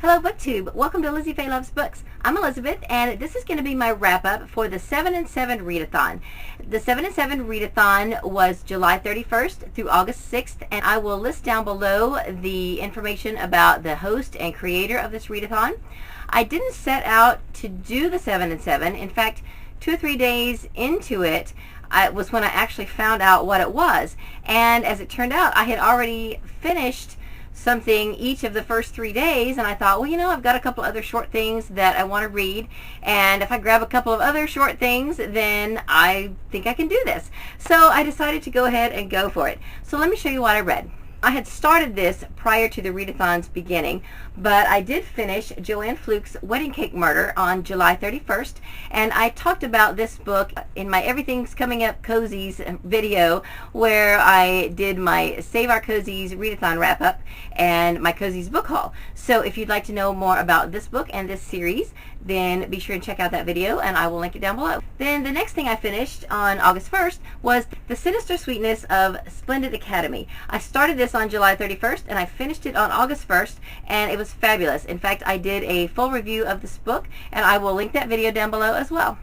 Hello BookTube, welcome to Lizzie Faye Loves Books. I'm Elizabeth and this is going to be my wrap up for the 7 and 7 Readathon. The 7 and 7 Readathon was July 31st through August 6th, and I will list down below the information about the host and creator of this Readathon. I didn't set out to do the 7 and 7. In fact, 2 or 3 days into it, was when I actually found out what it was. And as it turned out, I had already finished something each of the first 3 days, and I thought, well, I've got a couple other short things that I want to read, and if I grab a couple of other short things, then I think I can do this. So I decided to go ahead and go for it. So let me show you what I read. I had started this prior to the Readathon's beginning, but I did finish Joanne Flukes' Wedding Cake Murder on July 31st, and I talked about this book in my Everything's Coming Up Cozies video, where I did my Save Our Cozies Readathon Wrap Up and my Cozies book haul. So if you'd like to know more about this book and this series, then be sure and check out that video, and I will link it down below. Then the next thing I finished on August 1st was The Sinister Sweetness of Splendid Academy. I started this on July 31st and I finished it on August 1st, and it was fabulous. In fact, I did a full review of this book, and I will link that video down below as well.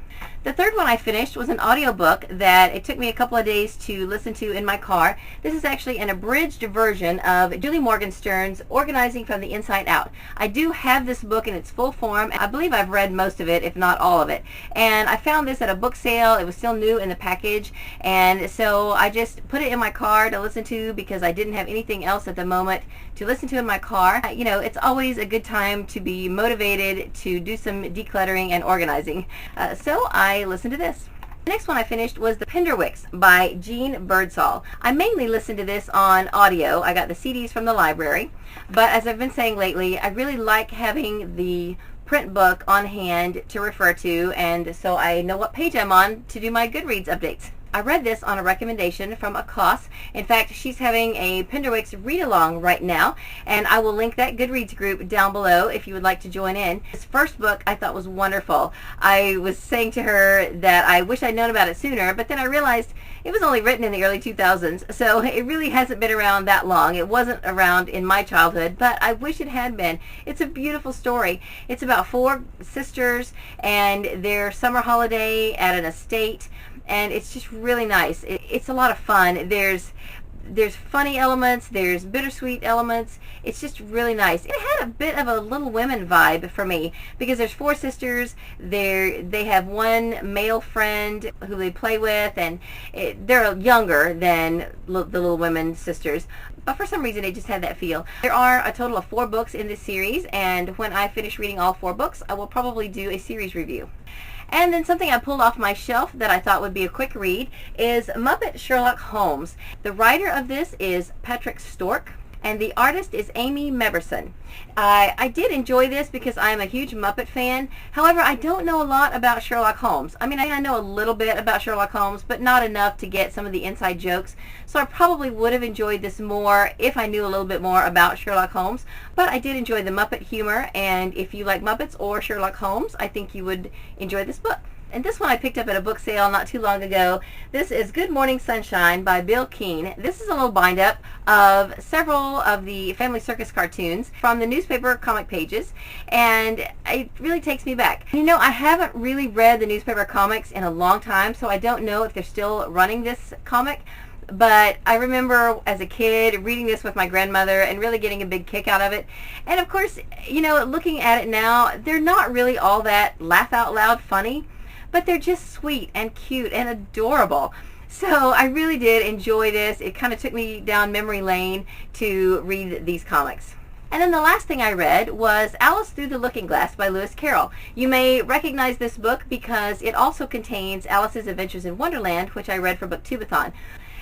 The third one I finished was an audiobook that it took me a couple of days to listen to in my car. This is actually an abridged version of Julie Morgenstern's Organizing from the Inside Out. I do have this book in its full form. I believe I've read most of it, if not all of it. And I found this at a book sale. It was still new in the package, and so I just put it in my car to listen to because I didn't have anything else at the moment to listen to in my car. It's always a good time to be motivated to do some decluttering and organizing. So I listened to this. The next one I finished was The Penderwicks by Jean Birdsall. I mainly listened to this on audio. I got the CDs from the library, but as I've been saying lately, I really like having the print book on hand to refer to, and so I know what page I'm on to do my Goodreads updates. I read this on a recommendation from a Koss. In fact, she's having a Penderwicks read-along right now, and I will link that Goodreads group down below if you would like to join in. This first book I thought was wonderful. I was saying to her that I wish I'd known about it sooner, but then I realized it was only written in the early 2000s, so it really hasn't been around that long. It wasn't around in my childhood, but I wish it had been. It's a beautiful story. It's about 4 sisters and their summer holiday at an estate, and it's just really nice. It's a lot of fun. There's funny elements, there's bittersweet elements. It's just really nice. It had a bit of a Little Women vibe for me because there's 4 sisters. They have one male friend who they play with, and they're younger than the Little Women sisters, but for some reason it just had that feel. There are a total of 4 books in this series, and when I finish reading all 4 books, I will probably do a series review. And then something I pulled off my shelf that I thought would be a quick read is Muppet Sherlock Holmes. The writer of this is Patrick Stork, and the artist is Amy Meberson. I did enjoy this because I'm a huge Muppet fan. However, I don't know a lot about Sherlock Holmes. I mean, I know a little bit about Sherlock Holmes, but not enough to get some of the inside jokes. So I probably would have enjoyed this more if I knew a little bit more about Sherlock Holmes. But I did enjoy the Muppet humor, and if you like Muppets or Sherlock Holmes, I think you would enjoy this book. And this one I picked up at a book sale not too long ago. This is Good Morning Sunshine by Bill Keane. This is a little bind-up of several of the Family Circus cartoons from the newspaper comic pages, and it really takes me back. I haven't really read the newspaper comics in a long time, so I don't know if they're still running this comic. But I remember as a kid reading this with my grandmother and really getting a big kick out of it. And of course, looking at it now, they're not really all that laugh out loud funny, but they're just sweet and cute and adorable. So I really did enjoy this. It kind of took me down memory lane to read these comics. And then the last thing I read was Alice Through the Looking Glass by Lewis Carroll. You may recognize this book because it also contains Alice's Adventures in Wonderland, which I read for Booktubeathon.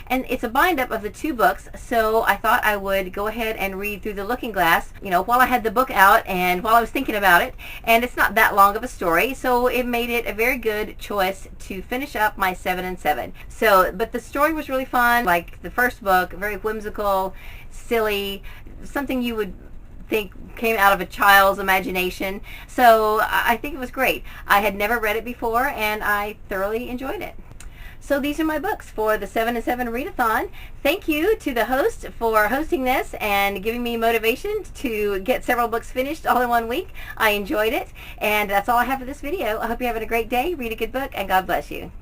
And it's a bind-up of the 2 books, so I thought I would go ahead and read Through the Looking Glass, while I had the book out and while I was thinking about it. And it's not that long of a story, so it made it a very good choice to finish up my 7 and 7. But the story was really fun, like the first book, very whimsical, silly, something you would think came out of a child's imagination. So I think it was great. I had never read it before, and I thoroughly enjoyed it. So these are my books for the 7 and 7 Readathon. Thank you to the host for hosting this and giving me motivation to get several books finished all in one week. I enjoyed it, and that's all I have for this video. I hope you're having a great day. Read a good book, and God bless you.